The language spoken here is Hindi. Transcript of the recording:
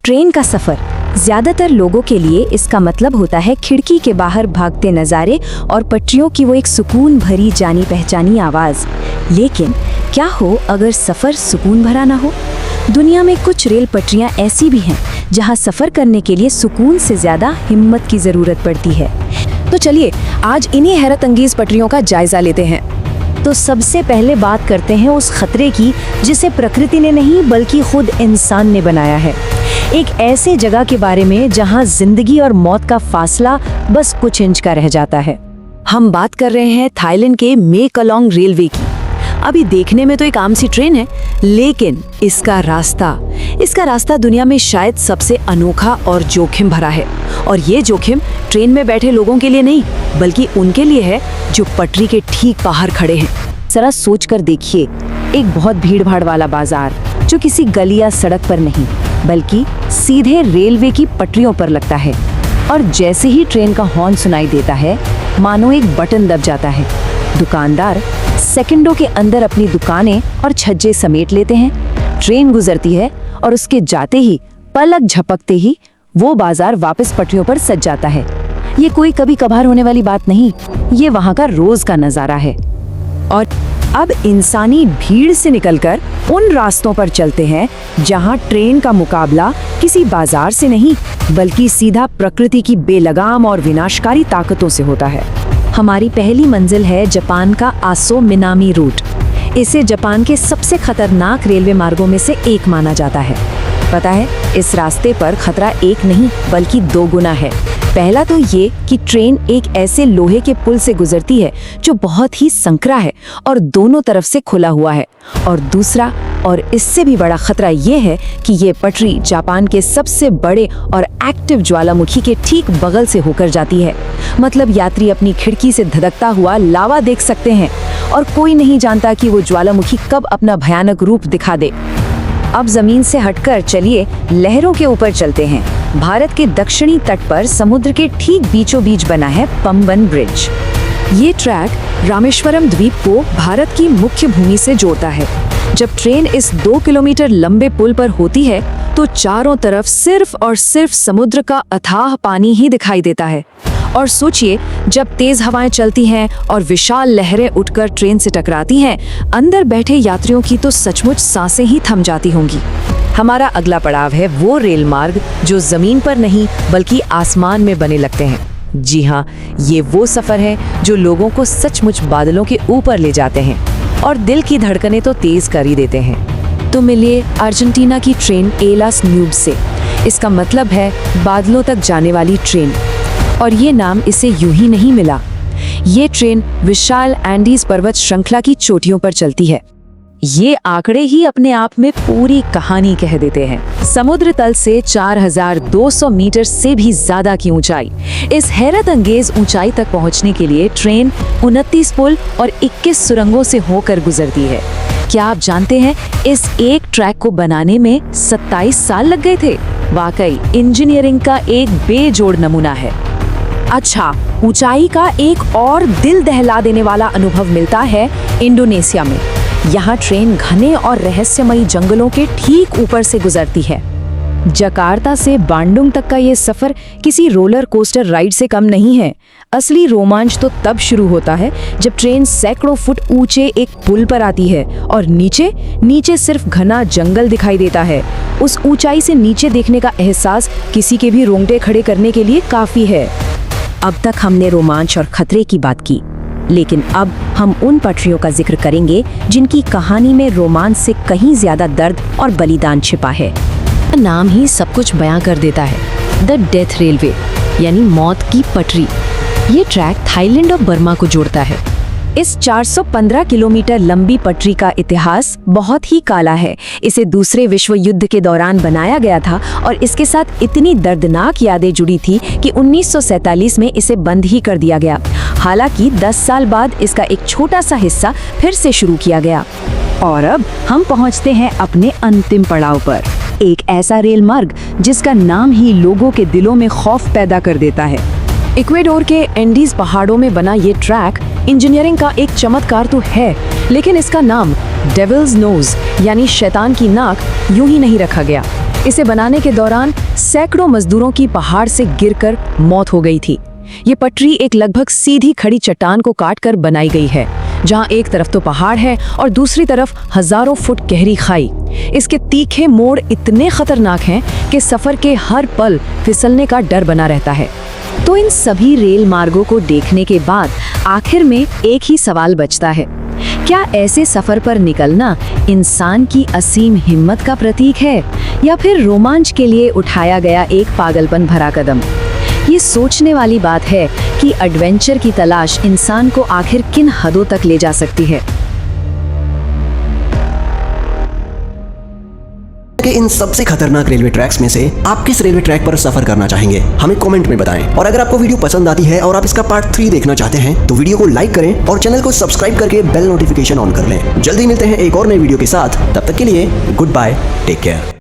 ट्रेन का सफर ज्यादातर लोगों के लिए इसका मतलब होता है खिड़की के बाहर भागते नज़ारे और पटरियों की वो एक सुकून भरी जानी पहचानी आवाज़। लेकिन क्या हो अगर सफ़र सुकून भरा ना हो? दुनिया में कुछ रेल पटरियां ऐसी भी हैं जहां सफ़र करने के लिए सुकून से ज़्यादा हिम्मत की ज़रूरत पड़ती है। तो चलिए आज इन्हीं हैरत अंगेज पटरियों का जायजा लेते हैं। तो सबसे पहले बात करते हैं उस खतरे की जिसे प्रकृति ने नहीं बल्कि खुद इंसान ने बनाया है। एक ऐसे जगह के बारे में जहां जिंदगी और मौत का फासला बस कुछ इंच का रह जाता है। हम बात कर रहे हैं थाईलैंड के मेकलोंग रेलवे की। अभी देखने में तो एक आम सी ट्रेन है, लेकिन इसका रास्ता दुनिया में शायद सबसे अनोखा और जोखिम भरा है। और ये जोखिम ट्रेन में बैठे लोगों के लिए नहीं बल्कि उनके लिए है जो पटरी के ठीक बाहर खड़े हैं। जरा सोच कर देखिए, एक बहुत भीड़ भाड़ वाला बाजार जो किसी गली या सड़क पर नहीं बल्कि सीधे रेलवे की पटरियों पर लगता है। और जैसे ही ट्रेन का हॉर्न सुनाई देता है मानो एक बटन दब जाता है। दुकानदार सेकंडों के अंदर अपनी दुकानें और छज्जे समेट लेते हैं। ट्रेन गुजरती है और उसके जाते ही पलक झपकते ही वो बाजार वापस पटरियों पर सज जाता है। ये कोई कभी कभार होने वाली बात नहीं, ये वहाँ का रोज का नजारा है। और अब इंसानी भीड़ से निकलकर उन रास्तों पर चलते हैं जहां ट्रेन का मुकाबला किसी बाजार से नहीं बल्कि सीधा प्रकृति की बेलगाम और विनाशकारी ताकतों से होता है। हमारी पहली मंजिल है जापान का आसो मिनामी रूट। इसे जापान के सबसे खतरनाक रेलवे मार्गों में से एक माना जाता है। पता है, इस रास्ते पर खतरा एक नहीं बल्कि 2 गुना है। पहला तो ये कि ट्रेन एक ऐसे लोहे के पुल से गुजरती है जो बहुत ही संकरा है और दोनों तरफ से खुला हुआ है। और दूसरा और इससे भी बड़ा खतरा ये है कि ये पटरी जापान के सबसे बड़े और एक्टिव ज्वालामुखी के ठीक बगल से होकर जाती है। मतलब यात्री अपनी खिड़की से धधकता हुआ लावा देख सकते हैं और कोई नहीं जानता कि वो ज्वालामुखी कब अपना भयानक रूप दिखा दे। अब जमीन से हटकर चलिए लहरों के ऊपर चलते हैं। भारत के दक्षिणी तट पर समुद्र के ठीक बीचों बीच बना है पंबन ब्रिज। ये ट्रैक रामेश्वरम द्वीप को भारत की मुख्य भूमि से जोड़ता है। जब ट्रेन इस 2 किलोमीटर लंबे पुल पर होती है तो चारों तरफ सिर्फ और सिर्फ समुद्र का अथाह पानी ही दिखाई देता है। और सोचिए, जब तेज हवाएं चलती हैं और विशाल लहरें उठकर ट्रेन से टकराती हैं, अंदर बैठे यात्रियों की तो सचमुच सांसें ही थम जाती होंगी। हमारा अगला पड़ाव है वो रेल मार्ग जो जमीन पर नहीं बल्कि आसमान में बने लगते हैं। जी हाँ, ये वो सफर है जो लोगों को सचमुच बादलों के ऊपर ले जाते हैं और दिल की धड़कनें तो तेज कर ही देते हैं। तो मिलिए अर्जेंटीना की ट्रेन एलास न्यूब से। इसका मतलब है बादलों तक जाने वाली ट्रेन। और ये नाम इसे यूं ही नहीं मिला। ये ट्रेन विशाल एंडीज पर्वत श्रृंखला की चोटियों पर चलती है। ये आंकड़े ही अपने आप में पूरी कहानी कह देते हैं। समुद्र तल से 4200 मीटर से भी ज्यादा की ऊंचाई। इस हैरत अंगेज ऊंचाई तक पहुंचने के लिए ट्रेन 29 पुल और 21 सुरंगों से होकर गुजरती है। क्या आप जानते हैं इस एक ट्रैक को बनाने में 27 साल लग गए थे? वाकई इंजीनियरिंग का एक बेजोड़ नमूना है। अच्छा, ऊंचाई का एक और दिल दहला देने वाला अनुभव मिलता है इंडोनेशिया में। यहाँ ट्रेन घने और रहस्यमयी जंगलों के ठीक ऊपर से गुजरती है। जकार्ता से बांडुंग तक का ये सफर किसी रोलर कोस्टर राइड से कम नहीं है। असली रोमांच तो तब शुरू होता है जब ट्रेन सैकड़ों फुट ऊंचे एक पुल पर आती है और नीचे सिर्फ घना जंगल दिखाई देता है। उस ऊंचाई से नीचे देखने का एहसास किसी के भी रोंगटे खड़े करने के लिए काफी है। अब तक हमने रोमांच और खतरे की बात की, लेकिन अब हम उन पटरियों का जिक्र करेंगे जिनकी कहानी में रोमांच से कहीं ज्यादा दर्द और बलिदान छिपा है। नाम ही सब कुछ बयां कर देता है। द डेथ रेलवे यानी मौत की पटरी। ये ट्रैक थाईलैंड और बर्मा को जोड़ता है। इस 415 किलोमीटर लंबी पटरी का इतिहास बहुत ही काला है। इसे दूसरे विश्व युद्ध के दौरान बनाया गया था और इसके साथ इतनी दर्दनाक यादें जुड़ी थी कि 1947 में इसे बंद ही कर दिया गया। हालांकि 10 साल बाद इसका एक छोटा सा हिस्सा फिर से शुरू किया गया। और अब हम पहुंचते हैं अपने अंतिम पड़ाव पर, एक ऐसा रेल मार्ग जिसका नाम ही लोगों के दिलों में खौफ पैदा कर देता है। इक्वेडोर के एंडीज पहाड़ों में बना ये ट्रैक इंजीनियरिंग का एक चमत्कार तो है, लेकिन इसका नाम डेविल्स नोज यानी शैतान की नाक यूं ही नहीं रखा गया। इसे बनाने के दौरान सैकड़ों मजदूरों की पहाड़ से गिरकर मौत हो गई थी। ये पटरी एक लगभग सीधी खड़ी चट्टान को काटकर बनाई गई है, जहां एक तरफ तो पहाड़ है और दूसरी तरफ हजारों फुट गहरी खाई। इसके तीखे मोड़ इतने खतरनाक हैं कि सफर के हर पल फिसलने का डर बना रहता है। तो इन सभी रेल मार्गों को देखने के बाद आखिर में एक ही सवाल बचता है, क्या ऐसे सफर पर निकलना इंसान की असीम हिम्मत का प्रतीक है या फिर रोमांच के लिए उठाया गया एक पागलपन भरा कदम? ये सोचने वाली बात है कि एडवेंचर की तलाश इंसान को आखिर किन हदों तक ले जा सकती है। कि इन सबसे खतरनाक रेलवे ट्रैक्स में से आप किस रेलवे ट्रैक पर सफर करना चाहेंगे, हमें कमेंट में बताएं। और अगर आपको वीडियो पसंद आती है और आप इसका पार्ट 3 देखना चाहते हैं तो वीडियो को लाइक करें और चैनल को सब्सक्राइब करके बेल नोटिफिकेशन ऑन कर लें। जल्दी मिलते हैं एक और नई वीडियो के साथ, तब तक के लिए गुड बाय, टेक केयर।